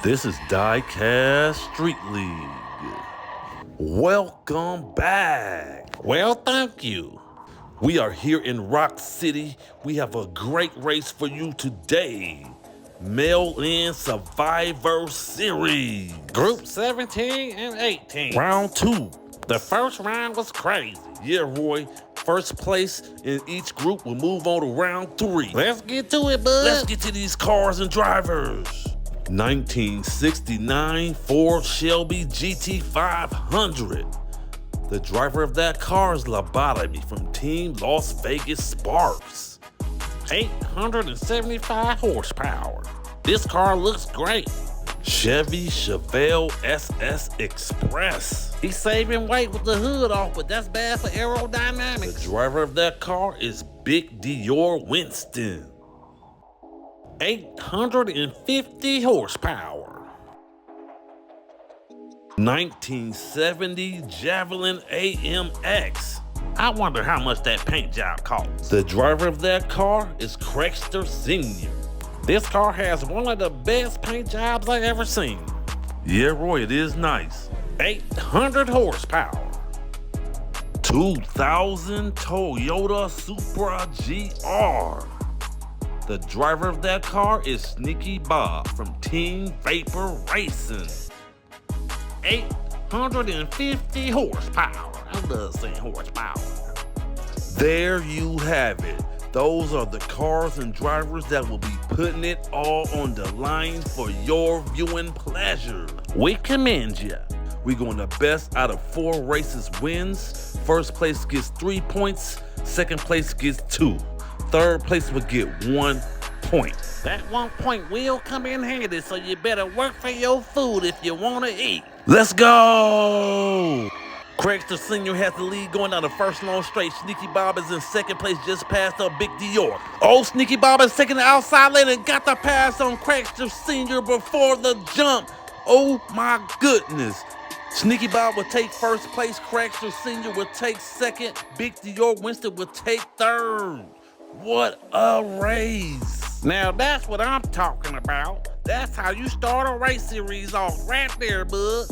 This is DieCast Street League. Welcome back. Well, thank you. We are here in Rock City. We have a great race for you today. Mail-in Survivor Series. Group 17 and 18. Round 2. The first round was crazy. Yeah, Roy. First place in each group will move on to round 3. Let's get to it, bud. Let's get to these cars and drivers. 1969 Ford Shelby GT500. The driver of that car is Lobotomy from Team Las Vegas Sparks. 875 horsepower. This car looks great. Chevy Chevelle SS Express. He's saving weight with the hood off, but that's bad for The aerodynamics. driver of that car is Big Dior Winston. 850 horsepower. 1970 Javelin AMX. I wonder how much that paint job costs. The driver of that car is Craigster Sr. This car has one of the best paint jobs I ever seen. Yeah, Roy, it is nice. 800 horsepower. 2000 Toyota Supra GR. The driver of that car is Sneaky Bob from Team Vapor Racing. 850 horsepower. I love saying horsepower. There you have it. Those are the cars and drivers that will be putting it all on the line for your viewing pleasure. We commend you. We're going the best out of 4 races wins. First place gets 3 points. Second place gets 2. Third place will get 1 point. That 1 point will come in handy, so you better work for your food if you want to eat. Let's go! Craigster Sr. has the lead going down the first long straight. Sneaky Bob is in second place, just past up Big Dior. Oh, Sneaky Bob is taking the outside lane and got the pass on Craigster Sr. before the jump. Oh my goodness. Sneaky Bob will take first place. Craigster Sr. will take second. Big Dior Winston will take third. What a race. Now that's what I'm talking about. That's how you start a race series off right there, bud.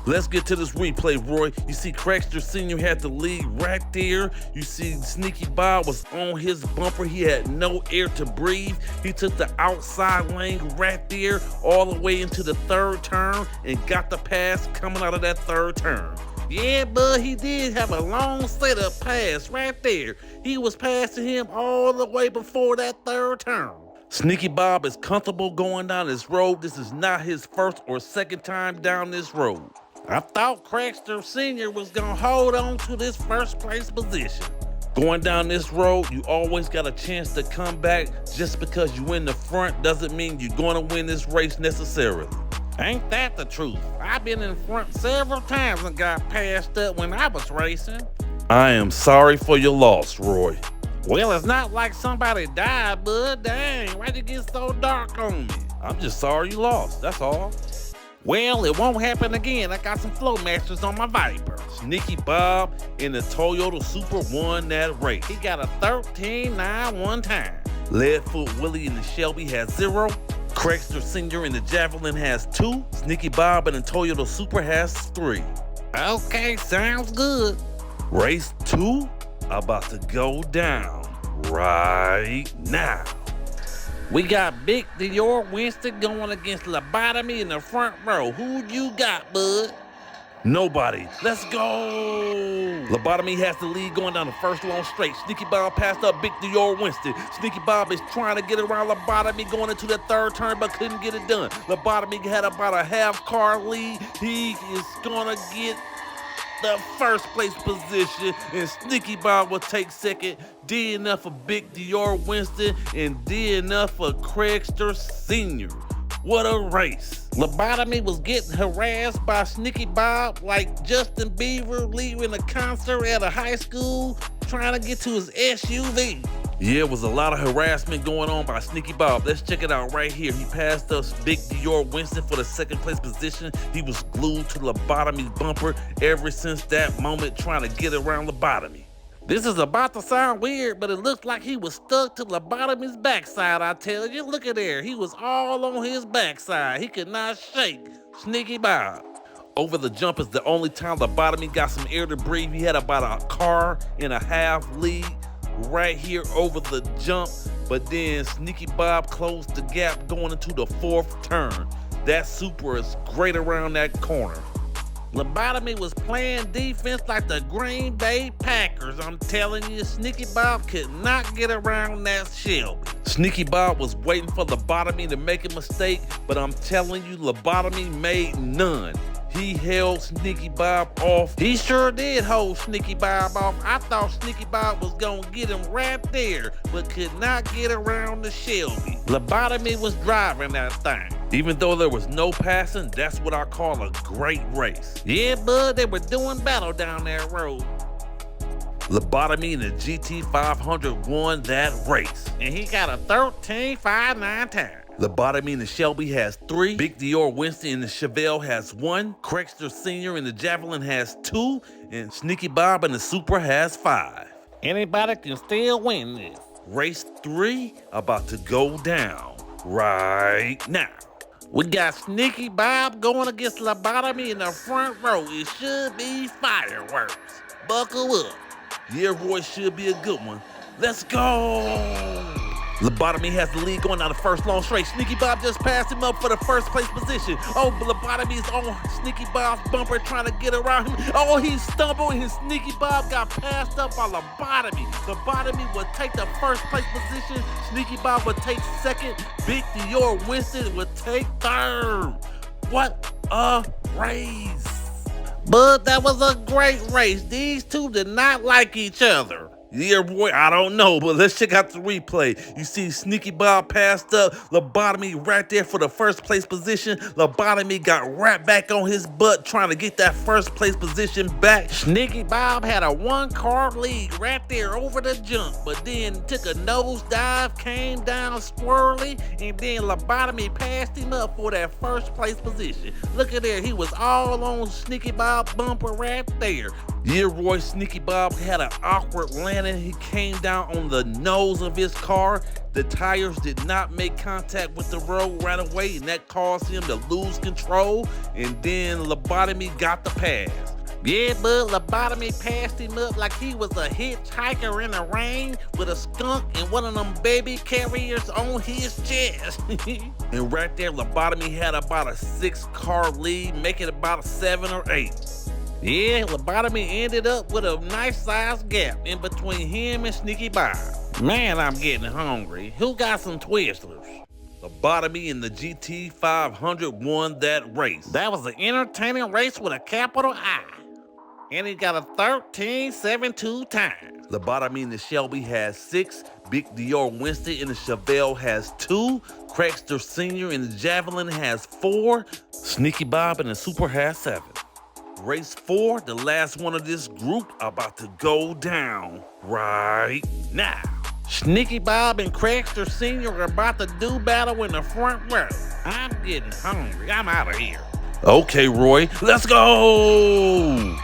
Let's get to this replay, Roy. You see Craigster Sr. had the lead right there. You see Sneaky Bob was on his bumper. He had no air to breathe. He took the outside lane right there all the way into the third turn and got the pass coming out of that third turn. Yeah, bud, he did have a long setup pass right there. He was passing him all the way before that third turn. Sneaky Bob is comfortable going down this road. This is not his first or second time down this road. I thought Craigster Sr. was gonna hold on to this first place position. Going down this road, you always got a chance to come back. Just because you in the front doesn't mean you're gonna win this race necessarily. Ain't that the truth? I've been in front several times and got passed up when I was racing. I am sorry for your loss, Roy. Well, it's not like somebody died, bud. Dang, why'd you get so dark on me? I'm just sorry you lost, that's all. Well, it won't happen again. I got some Flow Masters on my Viper. Sneaky Bob in the Toyota Supra won that race. He got a 13.9 one time. Leadfoot Willie in the Shelby has 0. Craigster Sr. in the Javelin has 2. Sneaky Bob in the Toyota Supra has 3. Okay, sounds good. Race 2 about to go down right now. We got Big Dior Winston going against Lobotomy in the front row. Who you got, bud? Nobody. Let's go. Lobotomy has the lead going down the first long straight. Sneaky Bob passed up Big Dior Winston. Sneaky Bob is trying to get around Lobotomy going into the third turn, but couldn't get it done. Lobotomy had about a half car lead. He is gonna get the first place position, and Sneaky Bob will take second. Did enough for Big Dior Winston and did enough for Craigster Sr. What a race. Lobotomy was getting harassed by Sneaky Bob like Justin Bieber leaving a concert at a high school trying to get to his SUV. Yeah, it was a lot of harassment going on by Sneaky Bob. Let's check it out right here. He passed us Big Dior Winston for the second place position. He was glued to Lobotomy's bumper ever since that moment trying to get around Lobotomy. This is about to sound weird, but it looks like he was stuck to Lobotomy's backside, I tell you. Look at there. He was all on his backside. He could not shake Sneaky Bob. Over the jump is the only time Lobotomy got some air to breathe. He had about a car and a half lead right here over the jump, but then Sneaky Bob closed the gap going into the fourth turn. That super is great around that corner. Lobotomy was playing defense like the Green Bay Packers. I'm telling you, Sneaky Bob could not get around that Shelby. Sneaky Bob was waiting for Lobotomy to make a mistake, but I'm telling you, Lobotomy made none. He held Sneaky Bob off. He sure did hold Sneaky Bob off. I thought Sneaky Bob was gonna get him right there, but could not get around the Shelby. Lobotomy was driving that thing. Even though there was no passing, that's what I call a great race. Yeah, bud, they were doing battle down that road. Lobotomy in the GT500 won that race. And he got a 13.59 time. Lobotomy in the Shelby has 3. Big Dior Winston in the Chevelle has 1. Craigster Sr. in the Javelin has 2. And Sneaky Bob in the Supra has 5. Anybody can still win this. Race 3 about to go down right now. We got Sneaky Bob going against Lobotomy in the front row. It should be fireworks. Buckle up. Yeah, Roy, should be a good one. Let's go! Lobotomy has the lead going down the first long straight. Sneaky Bob just passed him up for the first place position. Oh, but Lobotomy is on Sneaky Bob's bumper trying to get around him. Oh, he stumbled and Sneaky Bob got passed up by Lobotomy. Lobotomy would take the first place position. Sneaky Bob would take second. Big Dior Winston would take third. What a race. But that was a great race. These two did not like each other. Yeah, boy, I don't know, but let's check out the replay. You see Sneaky Bob passed up, Lobotomy right there for the first place position. Lobotomy got right back on his butt trying to get that first place position back. Sneaky Bob had a 1-car lead right there over the jump, but then took a nosedive, came down squirrely, and then Lobotomy passed him up for that first place position. Look at there, he was all on Sneaky Bob's bumper right there. Yeah, Roy, Sneaky Bob had an awkward landing. He came down on the nose of his car. The tires did not make contact with the road right away, and that caused him to lose control, and then Lobotomy got the pass. Yeah, but Lobotomy passed him up like he was a hitchhiker in the rain with a skunk and one of them baby carriers on his chest. And right there, Lobotomy had about a 6-car lead, making about a 7 or 8. Yeah, Lobotomy ended up with a nice sized gap in between him and Sneaky Bob. Man, I'm getting hungry. Who got some Twizzlers? Lobotomy in the GT500 won that race. That was an entertaining race with a capital I. And he got a 13.72 time. Lobotomy in the Shelby has 6. Big Dior Winston in the Chevelle has 2. Craigster Sr. in the Javelin has 4. Sneaky Bob in the Supra has 7. Race 4, the last one of this group, about to go down right now. Sneaky Bob and Craigster Sr. are about to do battle in the front row. I'm getting hungry. I'm out of here. Okay, Roy, let's go!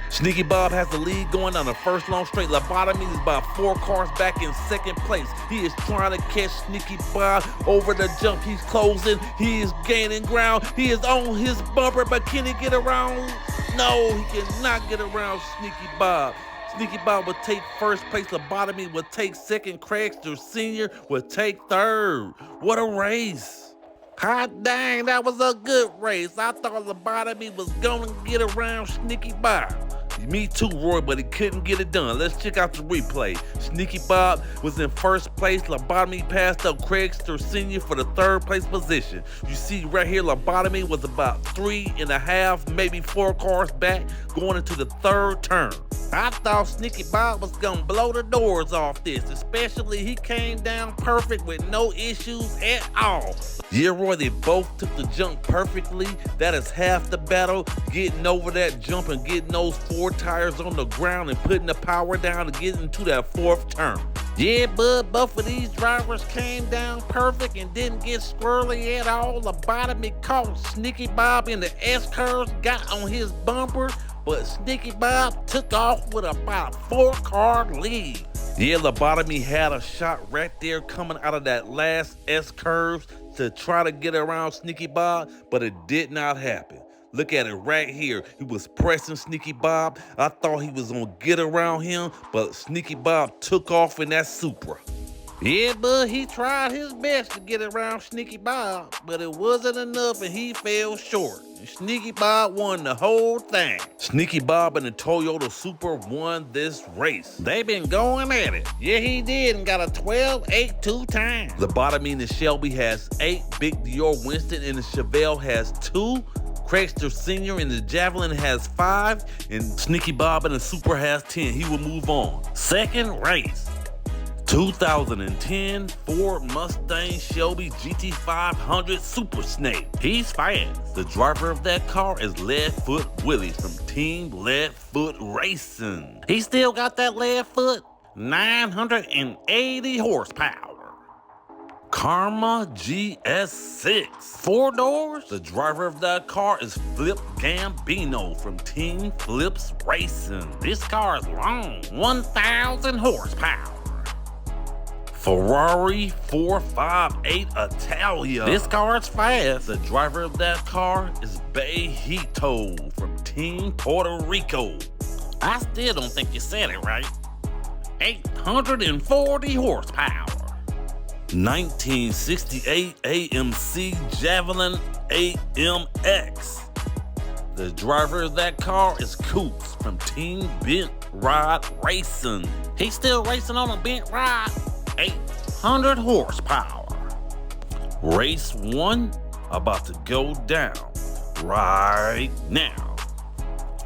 Sneaky Bob has the lead going down the first long straight. Lobotomy is about 4 cars back in second place. He is trying to catch Sneaky Bob over the jump. He's closing. He is gaining ground. He is on his bumper, but can he get around? No, he cannot get around Sneaky Bob. Sneaky Bob would take first place. Lobotomy would take second. Craigster Sr. would take third. What a race. Hot dang, that was a good race. I thought Lobotomy was gonna get around Sneaky Bob. Me too, Roy, but he couldn't get it done. Let's check out the replay. Sneaky Bob was in first place. Lobotomy passed up Craigster Sr. for the 3rd place position. You see right here, Lobotomy was about 3.5, maybe 4 cars back, going into the 3rd turn. I thought Sneaky Bob was gonna blow the doors off this, especially he came down perfect with no issues at all. Yeah, Roy, they both took the jump perfectly. That is half the battle, getting over that jump and getting those 4 tires on the ground and putting the power down to get into that 4th turn. Yeah, bud, both of these drivers came down perfect and didn't get squirrely at all. Lobotomy caught Sneaky Bob in the S-curves, got on his bumper, but Sneaky Bob took off with about a 4-car lead. Yeah, Lobotomy had a shot right there coming out of that last S-curve to try to get around Sneaky Bob, but it did not happen. Look at it right here. He was pressing Sneaky Bob. I thought he was gonna get around him, but Sneaky Bob took off in that Supra. Yeah, but he tried his best to get around Sneaky Bob, but it wasn't enough and he fell short. And Sneaky Bob won the whole thing. Sneaky Bob and the Toyota Supra won this race. They been going at it. Yeah, he did, and got a 12.8 2 times. Lobotomy in the Shelby has 8, Big Dior Winston in the Chevelle has 2, Craigster Sr. in the Javelin has 5, and Sneaky Bob in the Supra has 10. He will move on. Second race. 2010 Ford Mustang Shelby GT500 Super Snake. He's fast. The driver of that car is Leadfoot Willie from Team Leadfoot Racing. He still got that Leadfoot, 980 horsepower. Karma GS6. 4 doors? The driver of that car is Flip Gambino from Team Flips Racing. This car is long, 1,000 horsepower. Ferrari 458 Italia. This car is fast. The driver of that car is Bejito from Team Puerto Rico. I still don't think you said it right. 840 horsepower. 1968 AMC Javelin AMX. The driver of that car is Coops from Team Bent Rod Racing. He's still racing on a bent rod. 800 horsepower. Race 1 about to go down right now.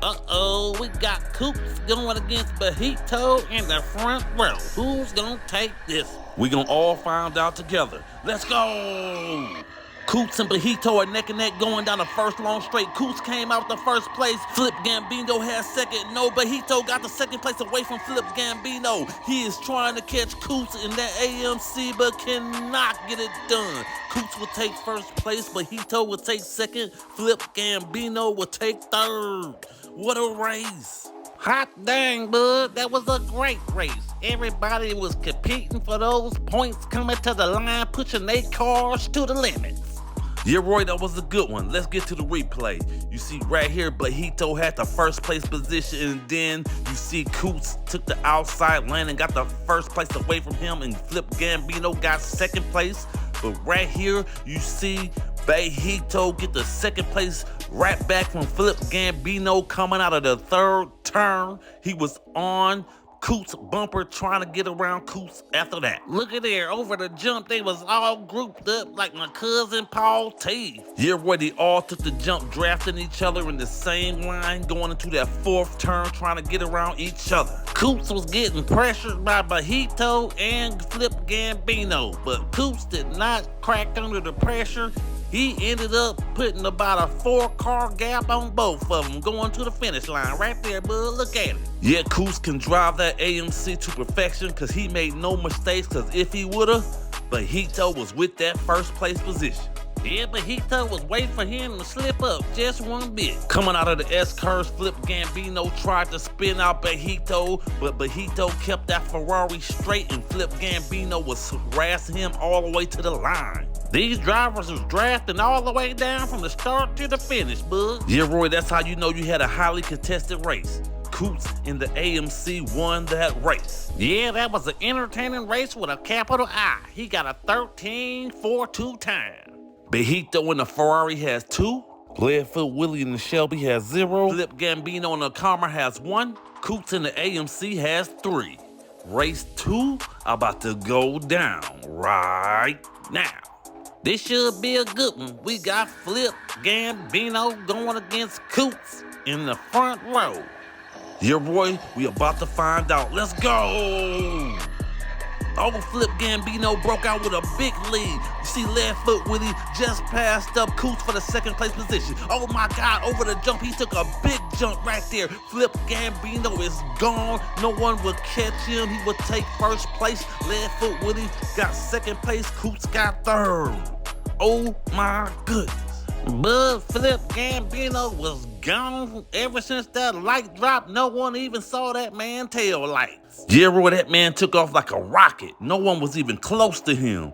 Uh-oh, we got Coops going against Bejito in the front row. Who's gonna take this? We gonna all find out together. Let's go! Coots and Bejito are neck and neck going down the first long straight. Coots came out the first place. Flip Gambino has second. No, Bejito got the second place away from Flip Gambino. He is trying to catch Coots in that AMC, but cannot get it done. Coots will take first place. Bejito will take second. Flip Gambino will take third. What a race. Hot dang, bud. That was a great race. Everybody was competing for those points, coming to the line, pushing their cars to the limits. Yeah, Roy, that was a good one. Let's get to the replay. You see right here, Bejito had the first place position, and then you see Coots took the outside lane and got the first place away from him, and Flip Gambino got second place. But right here, you see Bejito get the second place right back from Flip Gambino coming out of the third turn. He was on Coots' bumper trying to get around Coots after that. Look at there, over the jump, they was all grouped up like my cousin Paul T. Yeah, where they all took the jump, drafting each other in the same line, going into that fourth turn, trying to get around each other. Coots was getting pressured by Bejito and Flip Gambino, but Coots did not crack under the pressure. He ended up putting about a 4-car gap on both of them, going to the finish line right there, bud. Look at it. Yeah, Coots can drive that AMC to perfection because he made no mistakes, because if he would've, Bejito was with that first place position. Yeah, Bejito was waiting for him to slip up just one bit. Coming out of the S-curve, Flip Gambino tried to spin out Bejito, but Bejito kept that Ferrari straight, and Flip Gambino was harassing him all the way to the line. These drivers was drafting all the way down from the start to the finish, bud. Yeah, Roy, that's how you know you had a highly contested race. Coots in the AMC won that race. Yeah, that was an entertaining race with a capital I. He got a 13.42 time. Bejito in the Ferrari has 2. Leadfoot Willie in the Shelby has 0. Flip Gambino in the Karma has 1. Coots in the AMC has 3. Race 2 about to go down right now. This should be a good one. We got Flip Gambino going against Coots in the front row. Yeah, boy, we about to find out. Let's go! Oh, Flip Gambino broke out with a big lead. You see Leadfoot Willie just passed up Coots for the second place position. Oh my God, over the jump, he took a big jump right there. Flip Gambino is gone. No one will catch him. He will take first place. Leadfoot Willie got second place. Coots got third. Oh my goodness. But Flip Gambino was gone. Ever since that light dropped, no one even saw that man tail lights. Yeah, Roy, that man took off like a rocket. No one was even close to him.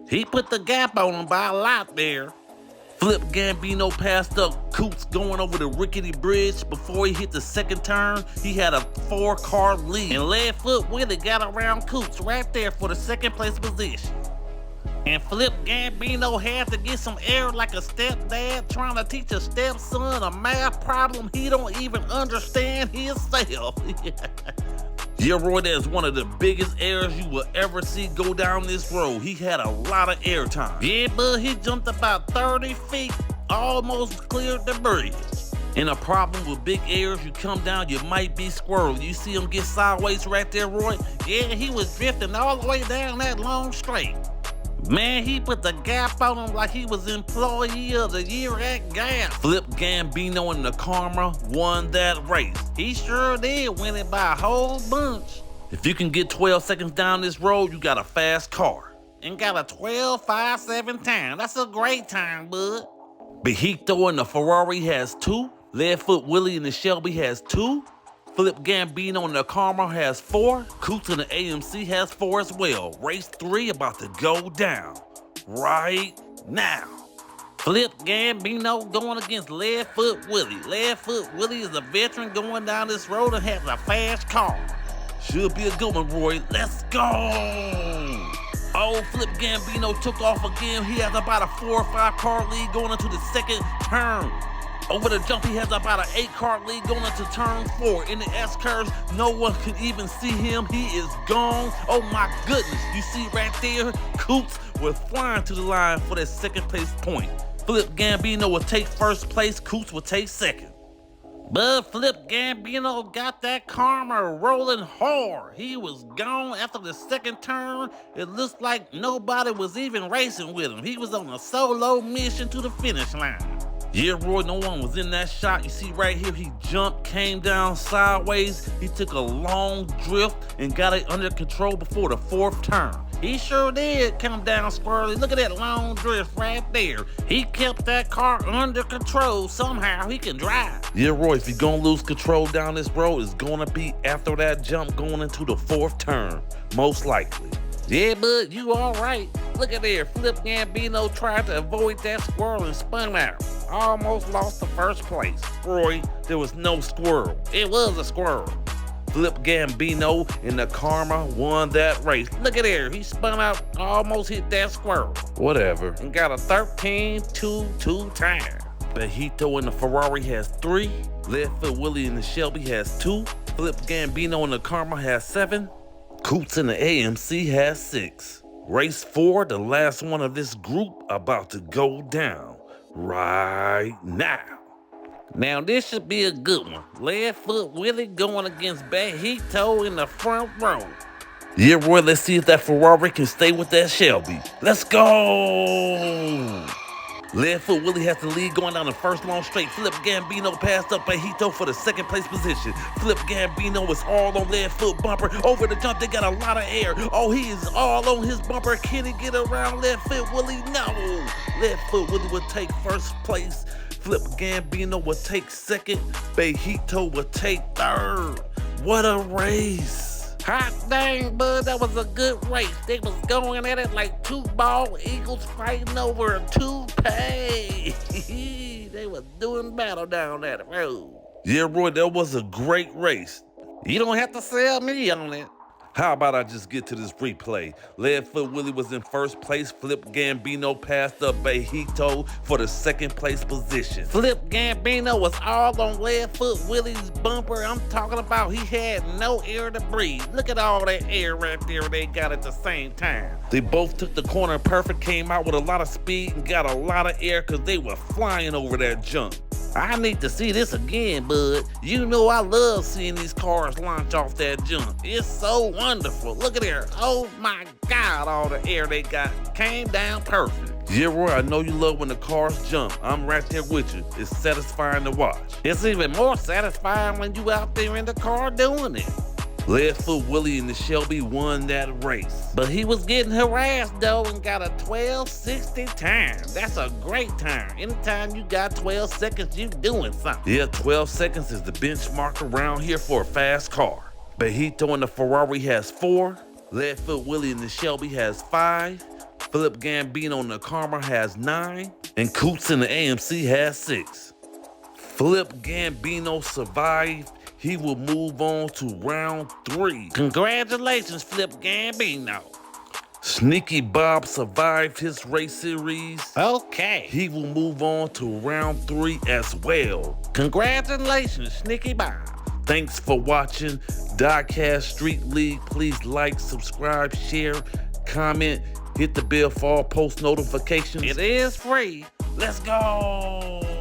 He put the gap on him by a lot there. Flip Gambino passed up Coots going over the rickety bridge. Before he hit the second turn, he had a 4-car lead. And Leadfoot Willie got around Coots right there for the second place position. And Flip Gambino had to get some air like a stepdad trying to teach a stepson a math problem he don't even understand himself. Yeah, Roy, that's one of the biggest airs you will ever see go down this road. He had a lot of air time. Yeah, but he jumped about 30 feet, almost cleared the bridge. And a problem with big airs, you come down, you might be squirrel. You see him get sideways right there, Roy? Yeah, he was drifting all the way down that long straight. Man, he put the gap on him like he was Employee of the Year at Gap. Flip Gambino and the Karma won that race. He sure did win it by a whole bunch. If you can get 12 seconds down this road, you got a fast car. And got a 12.57 time. That's a great time, bud. Behito and the Ferrari has 2. Leadfoot Willie and the Shelby has 2. Flip Gambino and the Karma has 4. Coots and the AMC has 4 as well. Race 3 about to go down right now. Flip Gambino going against Leadfoot Willie. Leadfoot Willie is a veteran going down this road and has a fast car. Should be a good one, Roy. Let's go! Oh, Flip Gambino took off again. He has about a 4 or 5 car lead going into the second turn. Over the jump, he has about an 8-car lead going into turn 4. In the S-curves, no one can even see him. He is gone. Oh my goodness. You see right there, Coots was flying to the line for that second place point. Flip Gambino will take first place. Coots will take second. But Flip Gambino got that Karma rolling hard. He was gone after the second turn. It looks like nobody was even racing with him. He was on a solo mission to the finish line. Yeah, Roy, no one was in that shot. You see right here, he jumped, came down sideways. He took a long drift and got it under control before the 4th turn. He sure did come down squirrely. Look at that long drift right there. He kept that car under control. Somehow he can drive. Yeah, Roy, if you're gonna lose control down this road, it's gonna be after that jump going into the 4th turn, most likely. Yeah, bud, you all right. Look at there. Flip Gambino tried to avoid that squirrel and spun out. Almost lost the first place. Roy, there was no squirrel. It was a squirrel. Flip Gambino and the Karma won that race. Look at there. He spun out, almost hit that squirrel. Whatever. And got a 13.22 time. Behito and the Ferrari has 3. Leadfoot Willie and the Shelby has 2. Flip Gambino and the Karma has 7. Coots and the AMC has 6. Race 4, the last one of this group, about to go down right now. Now this should be a good one. Leadfoot Willie going against Behito in the front row. Yeah, Roy, let's see if that Ferrari can stay with that Shelby. Let's go! Leadfoot Willie has the lead going down the first long straight. Flip Gambino passed up Behito for the second place position. Flip Gambino is all on Leadfoot bumper. Over the jump, they got a lot of air. Oh, he is all on his bumper. Can he get around Leadfoot Willie? No. Leadfoot Willie will take first place. Flip Gambino will take second. Behito will take third. What a race. Hot dang, bud, that was a good race. They was going at it like 2 bald eagles fighting over a toupee. They was doing battle down that road. Yeah, Roy, that was a great race. You don't have to sell me on it. How about I just get to this replay? Leadfoot Willie was in first place. Flip Gambino passed up Behito for the second place position. Flip Gambino was all on Leadfoot Willie's bumper. I'm talking about he had no air to breathe. Look at all that air right there they got at the same time. They both took the corner perfect, came out with a lot of speed and got a lot of air because they were flying over that jump. I need to see this again, bud. You know I love seeing these cars launch off that jump. It's so wonderful. Look at there. Oh my God, all the air they got came down perfect. Yeah, Roy, I know you love when the cars jump. I'm right there with you. It's satisfying to watch. It's even more satisfying when you out there in the car doing it. Leadfoot Willie and the Shelby won that race. But he was getting harassed though and got a 12:60 time. That's a great time. Anytime you got 12 seconds, you doing something. Yeah, 12 seconds is the benchmark around here for a fast car. Behito and the Ferrari has 4. Leadfoot Willie and the Shelby has 5. Philip Gambino and the Karma has 9. And Coots and the AMC has 6. Philip Gambino survived. He will move on to round 3. Congratulations, Flip Gambino. Sneaky Bob survived his race series. Okay. He will move on to round 3 as well. Congratulations, Sneaky Bob. Thanks for watching DieCast Street League. Please like, subscribe, share, comment, hit the bell for all post notifications. It is free. Let's go!